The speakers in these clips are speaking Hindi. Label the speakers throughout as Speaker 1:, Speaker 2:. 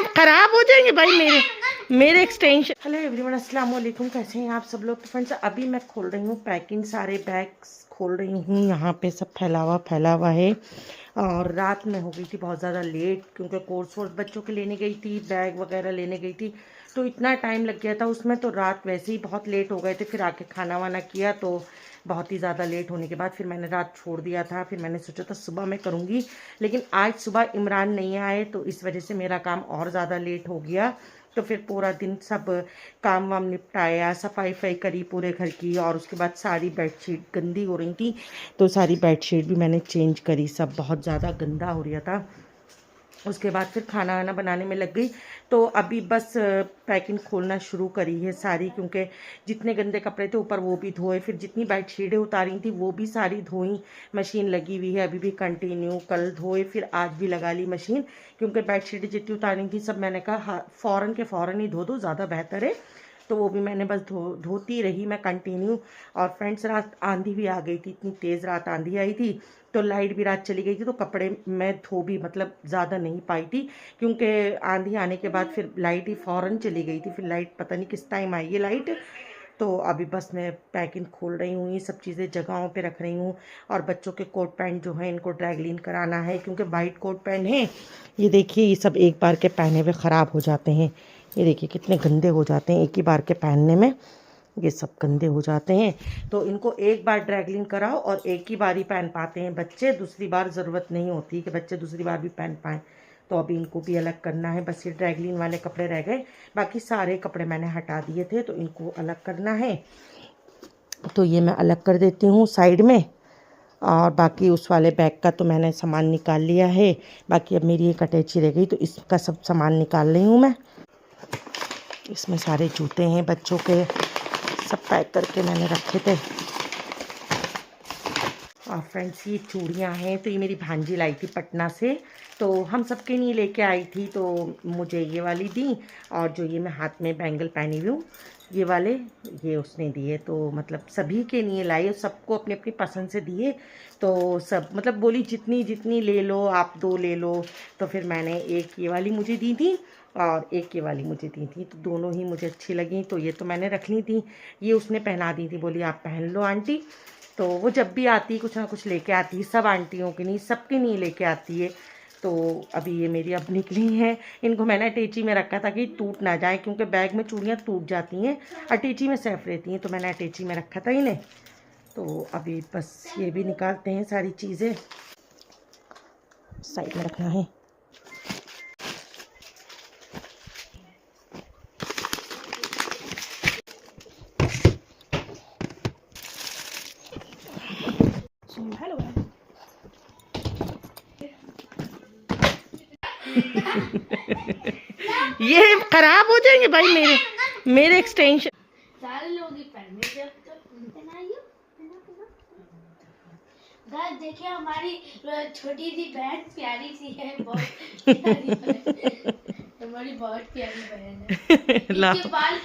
Speaker 1: खराब हो जाएंगे भाई मेरे एक्सटेंशन। हेलो एवरीवन, अस्सलाम वालेकुम। कैसे हैं आप सब लोग? तो फ्रेंड्स, अभी मैं खोल रही हूँ पैकिंग, सारे बैग्स खोल रही हूँ। यहाँ पे सब फैला हुआ है। और रात में हो गई थी बहुत ज़्यादा लेट, क्योंकि कोर्स वोर्स बच्चों के लेने गई थी, बैग वगैरह लेने गई थी, तो इतना टाइम लग गया था उसमें। तो रात वैसे ही बहुत लेट हो गए थे। फिर आके खाना वाना किया तो बहुत ही ज़्यादा लेट होने के बाद फिर मैंने रात छोड़ दिया था। फिर मैंने सोचा था सुबह मैं करूँगी, लेकिन आज सुबह इमरान नहीं आए तो इस वजह से मेरा काम और ज़्यादा लेट हो गया। तो फिर पूरा दिन सब काम वाम निपटाया, सफाई वफाई करी पूरे घर की। और उसके बाद सारी बेडशीट गंदी हो रही थी, तो सारी बेडशीट भी मैंने चेंज करी। सब बहुत ज़्यादा गंदा हो रहा था। उसके बाद फिर खाना वाना बनाने में लग गई। तो अभी बस पैकिंग खोलना शुरू करी है सारी, क्योंकि जितने गंदे कपड़े थे ऊपर वो भी धोए, फिर जितनी बेडशीटें उतारी थी वो भी सारी धोई। मशीन लगी हुई है अभी भी कंटिन्यू, कल धोए फिर आज भी लगा ली मशीन, क्योंकि बेडशीटें जितनी उतारी थी सब मैंने कहा फ़ौरन के फ़ौरन ही धो दो, ज़्यादा बेहतर है। तो वो भी मैंने बस धोती रही मैं कंटिन्यू। और फ्रेंड्स, रात आंधी भी आ गई थी, इतनी तेज़ रात आंधी आई थी, तो लाइट भी रात चली गई थी। तो कपड़े मैं धो भी मतलब ज़्यादा नहीं पाई थी, क्योंकि आंधी आने के बाद फिर लाइट ही फ़ौरन चली गई थी। फिर लाइट पता नहीं किस टाइम आई है लाइट। तो अभी बस मैं पैकिंग खोल रही हूँ, ये सब चीज़ें जगहों पे रख रही हूँ। और बच्चों के कोट पैंट जो है इनको ड्राई क्लीन कराना है, क्योंकि वाइट कोट पैंट हैं। ये देखिए, ये सब एक बार के पहने हुए ख़राब हो जाते हैं। ये देखिए कितने गंदे हो जाते हैं एक ही बार के पहनने में, ये सब गंदे हो जाते हैं। तो इनको एक बार ड्राई क्लीन कराओ और एक ही बार ही पहन पाते हैं बच्चे, दूसरी बार ज़रूरत नहीं होती कि बच्चे दूसरी बार भी पहन पाएँ। तो अभी इनको भी अलग करना है। बस ये ड्राई क्लीन वाले कपड़े रह गए, बाकी सारे कपड़े मैंने हटा दिए थे, तो इनको अलग करना है। तो ये मैं अलग कर देती हूँ साइड में। और बाकी उस वाले बैग का तो मैंने सामान निकाल लिया है। बाकी अब मेरी एक अटैची रह गई, तो इसका सब सामान निकाल रही हूँ मैं। इसमें सारे जूते हैं बच्चों के, सब पैक करके मैंने रखे थे। और फ्रेंड्स, ये चूड़ियाँ हैं, तो ये मेरी भांजी लाई थी पटना से, तो हम सबके लिए लेके आई थी। तो मुझे ये वाली दी, और जो ये मैं हाथ में बैंगल पहनी हुई हूँ ये वाले, ये उसने दिए। तो मतलब सभी के लिए लाई और सबको अपनी अपनी पसंद से दिए। तो सब मतलब बोली जितनी जितनी ले लो आप, 2 ले लो। तो फिर मैंने एक ये वाली मुझे दी थी और एक ये वाली मुझे दी थी, तो दोनों ही मुझे अच्छी लगी। तो ये तो मैंने रख ली थी, ये उसने पहना दी थी, बोली आप पहन लो आंटी। तो वो जब भी आती कुछ ना कुछ लेके आती है, सब आंटियों के नहीं सबके नहीं लेके आती है। तो अभी ये मेरी अब निकली हैं। इनको मैंने अटैची में रखा था कि टूट ना जाए, क्योंकि बैग में चूड़ियाँ टूट जाती हैं, अटैची में सेफ रहती हैं, तो मैंने अटैची में रखा था इन्हें। तो अभी बस ये भी निकालते हैं, सारी चीज़ें साइड में रखना है। हेलो ये खराब हो जाएंगे भाई मेरे एक्सटेंशन।
Speaker 2: देखिए हमारी छोटी सी बहन प्यारी सी है, बहुत हमारी बहुत प्यारी बहन है। इसके बाल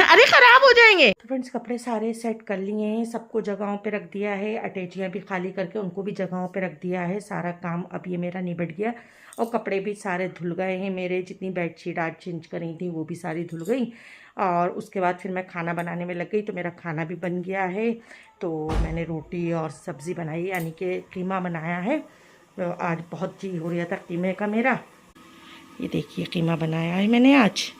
Speaker 1: अरे खराब हो जाएंगे। तो फ्रेंड्स, कपड़े सारे सेट कर लिए हैं, सबको जगहों पे रख दिया है, अटैचियाँ भी खाली करके उनको भी जगहों पे रख दिया है। सारा काम अब ये मेरा निबट गया। और कपड़े भी सारे धुल गए हैं मेरे, जितनी बेडशीट आज चेंज करी थी वो भी सारी धुल गई। और उसके बाद फिर मैं खाना बनाने में लग गई, तो मेरा खाना भी बन गया है। तो मैंने रोटी और सब्ज़ी बनाई, यानी कि कीमा बनाया है। तो आज बहुत जी हो रहा था कीमे का मेरा। ये देखिए कीमा बनाया है मैंने आज।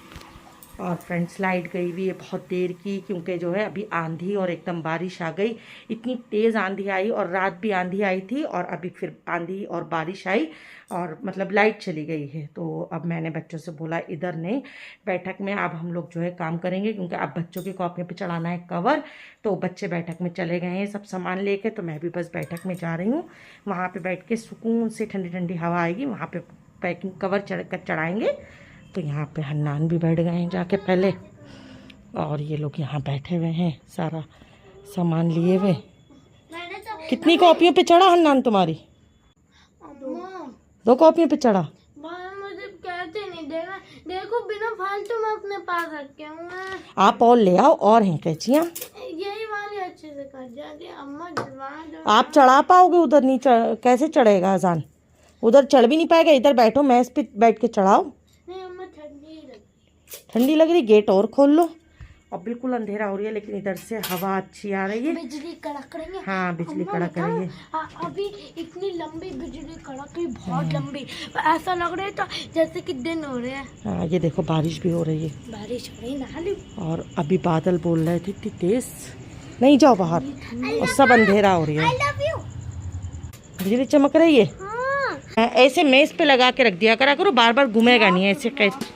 Speaker 1: और फ्रेंड्स, लाइट गई हुई है बहुत देर की, क्योंकि जो है अभी आंधी और एकदम बारिश आ गई। इतनी तेज़ आंधी आई, और रात भी आंधी आई थी, और अभी फिर आंधी और बारिश आई, और मतलब लाइट चली गई है। तो अब मैंने बच्चों से बोला इधर नहीं, बैठक में अब हम लोग जो है काम करेंगे, क्योंकि अब बच्चों की कॉपियों पे चढ़ाना है कवर। तो बच्चे बैठक में चले गए हैं सब सामान लेके, तो मैं भी बस बैठक में जा रही हूँ। वहाँ पर बैठ के सुकून से ठंडी ठंडी हवा आएगी, वहाँ पर पैकिंग कवर चढ़ाएँगे। तो यहाँ पे हन्नान भी बैठ गए हैं जाके पहले, और ये लोग यहाँ बैठे हुए हैं सारा सामान लिए हुए। कितनी कॉपियों पे चढ़ा हन्नान तुम्हारी? 2 कॉपियों पे चढ़ा।
Speaker 2: मुझे कहते नहीं देना, देखो बिना फालतू में अपने पास रखे हुए।
Speaker 1: आप और ले आओ, और हैं कैचियाँ,
Speaker 2: यही वाली अच्छे से कट जाती है अम्मा।
Speaker 1: आप चढ़ा पाओगे? उधर नहीं कैसे चढ़ेगा आसान, उधर चढ़ भी नहीं पाएगा। इधर बैठो, मैस पे बैठ के चढ़ाओ।
Speaker 2: नहीं अम्मा,
Speaker 1: ठंडी लग रही, गेट और खोल लो। और बिल्कुल अंधेरा हो रही है, लेकिन इधर से हवा अच्छी आ रही है।
Speaker 2: बिजली कड़क रही है।
Speaker 1: हाँ, बिजली कड़क रही है।
Speaker 2: अभी इतनी लंबी बिजली कड़क रही, बहुत लंबी, ऐसा लग रहा था जैसे कि दिन हो रहे हैं।
Speaker 1: हाँ, ये देखो बारिश भी हो रही है।
Speaker 2: बारिश हो रही, नहा ली।
Speaker 1: और अभी बादल बोल रहे थे इतनी तेज, नहीं जाओ बाहर, और सब अंधेरा हो रही है। बिजली चमक रही है। हाँ। ऐसे मेज पे लगा के रख दिया करा करो, बार बार घूमेगा नहीं ऐसे कैसे।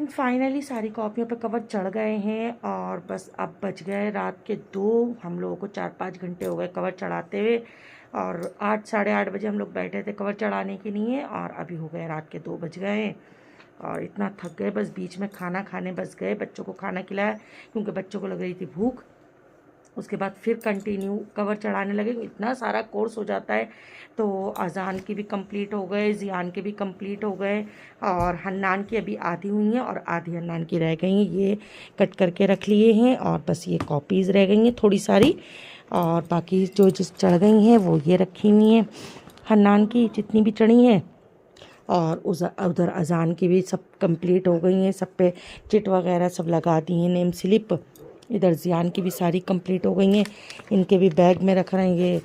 Speaker 1: फाइनली सारी कॉपियों पे कवर चढ़ गए हैं और बस अब बज गए रात के 2। हम लोगों को 4-5 घंटे हो गए कवर चढ़ाते हुए और 8 साढ़े 8 बजे हम लोग बैठे थे कवर चढ़ाने के लिए और अभी हो गए रात के 2 बज गए हैं और इतना थक गए। बस बीच में खाना खाने बस गए, बच्चों को खाना खिलाया क्योंकि बच्चों को लग रही थी भूख। उसके बाद फिर कंटिन्यू कवर चढ़ाने लगे। इतना सारा कोर्स हो जाता है तो अजान की भी कंप्लीट हो गए, जियान के भी कंप्लीट हो गए और हन्नान की अभी आधी हुई हैं और आधी हन्नान की रह गई हैं। ये कट करके रख लिए हैं और बस ये कॉपीज़ रह गई हैं थोड़ी सारी और बाकी जो चढ़ गई हैं वो ये रखी हुई हैं हन्नान की जितनी भी चढ़ी हैं और उधर अजान की भी सब कंप्लीट हो गई हैं। सब पे चिट वगैरह सब लगा दी हैं, नेम स्लिप। इधर जियान की भी सारी कंप्लीट हो गई हैं, इनके भी बैग में रख रहे हैं।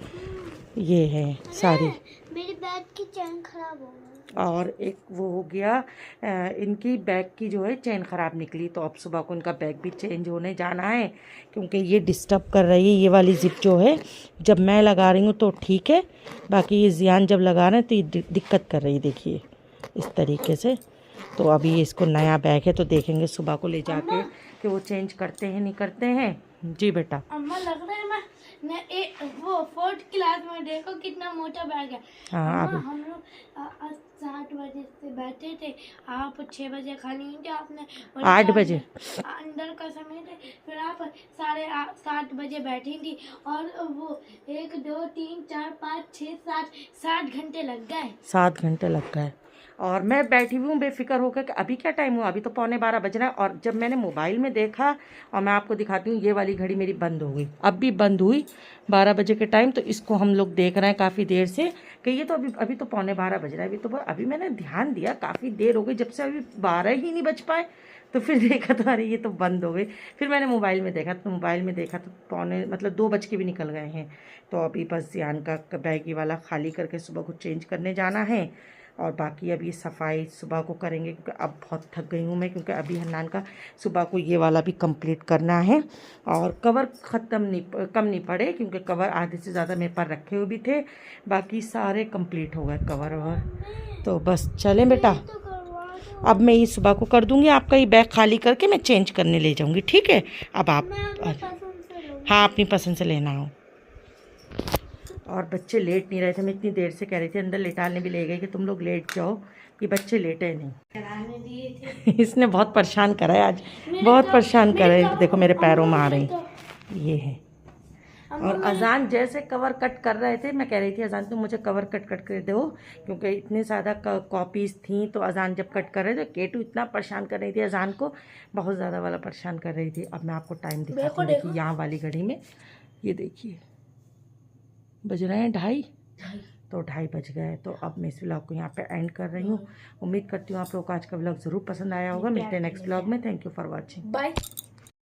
Speaker 1: ये है सारी
Speaker 2: मेरे बैग बैग की चेन खराब हो गई
Speaker 1: और एक वो हो गया इनकी बैग की जो है चेन ख़राब निकली, तो अब सुबह को इनका बैग भी चेंज होने जाना है क्योंकि ये डिस्टर्ब कर रही है। ये वाली जिप जो है जब मैं लगा रही हूँ तो ठीक है, बाकी ये जियान जब लगा रहे हैं तो ये दिक्कत कर रही है, देखिए इस तरीके से। तो अभी इसको नया बैग है तो देखेंगे सुबह को ले जाके कि वो चेंज करते हैं नहीं करते हैं। जी बेटा।
Speaker 2: अम्मा लग रहा है वो 4th क्लास में देखो कितना मोटा बैग है।
Speaker 1: हाँ
Speaker 2: अम्मा हम लोग 7 बजे से बैठे थे, आप 6 बजे खाली हुई थी आपने,
Speaker 1: 8 बजे
Speaker 2: अंदर का समय थे, फिर आप 7:30 बजे बैठी थी और वो 1 2 3 4 5 6 7 घंटे लग गए।
Speaker 1: 7 घंटे लग गए और मैं बैठी हुई हूँ बेफिक्र होकर कि अभी क्या टाइम हुआ, अभी तो 11:15 बज रहा है। और जब मैंने मोबाइल में देखा, और मैं आपको दिखाती हूँ, ये वाली घड़ी मेरी बंद हो गई, अब भी बंद हुई 12 बजे के टाइम। तो इसको हम लोग देख रहे हैं काफ़ी देर से कि ये तो अभी तो 11:15 बज रहा है। अभी मैंने ध्यान दिया काफ़ी देर हो गई, जब से अभी 12 ही नहीं बज पाए। तो फिर देखा तो अरे ये तो बंद हो गई। फिर मैंने मोबाइल में देखा तो 2 बज के भी निकल गए हैं। तो अभी बस जियान का बैगी वाला खाली करके सुबह को चेंज करने जाना है, और बाकी अभी सफाई सुबह को करेंगे क्योंकि अब बहुत थक गई हूँ मैं, क्योंकि अभी हन्नान का सुबह को ये वाला भी कंप्लीट करना है। और कवर कम नहीं पड़े क्योंकि कवर आधे से ज़्यादा मेरे पर रखे हुए भी थे, बाकी सारे कंप्लीट हो गए कवर ववर। तो बस चलें बेटा, अब मैं ये सुबह को कर दूँगी, आपका ये बैग खाली करके मैं चेंज करने ले जाऊँगी, ठीक है। अब आप हाँ अपनी पसंद से लेना हो। और बच्चे लेट नहीं रहे थे, मैं इतनी देर से कह रही थी, अंदर लेटालने भी ले गई कि तुम लोग लेट जाओ, कि बच्चे लेटे नहीं।
Speaker 2: कराने दिए थे।
Speaker 1: इसने बहुत परेशान करा है आज, बहुत परेशान कर रहे हैं। देखो मेरे पैरों में आ रही, ये है। और अजान जैसे कवर कट कर रहे थे, मैं कह रही थी अजान तुम मुझे कवर कट कर दो, क्योंकि इतने ज़्यादा कॉपीज़ थी। तो अजान जब कट कर रहे थे, केटू इतना परेशान कर रही थी अजान को, बहुत ज़्यादा वाला परेशान कर रही थी। अब मैं आपको टाइम दिखाती हूँ, देखिए यहाँ वाली घड़ी में, ये देखिए बज रहे हैं 2:30, तो 2:30 बज गए। तो अब मैं इस व्लॉग को यहाँ पे एंड कर रही हूँ। उम्मीद करती हूँ आप लोगों को आज का व्लॉग ज़रूर पसंद आया होगा। मिलते हैं नेक्स्ट व्लॉग में। Thank you for watching,
Speaker 2: bye.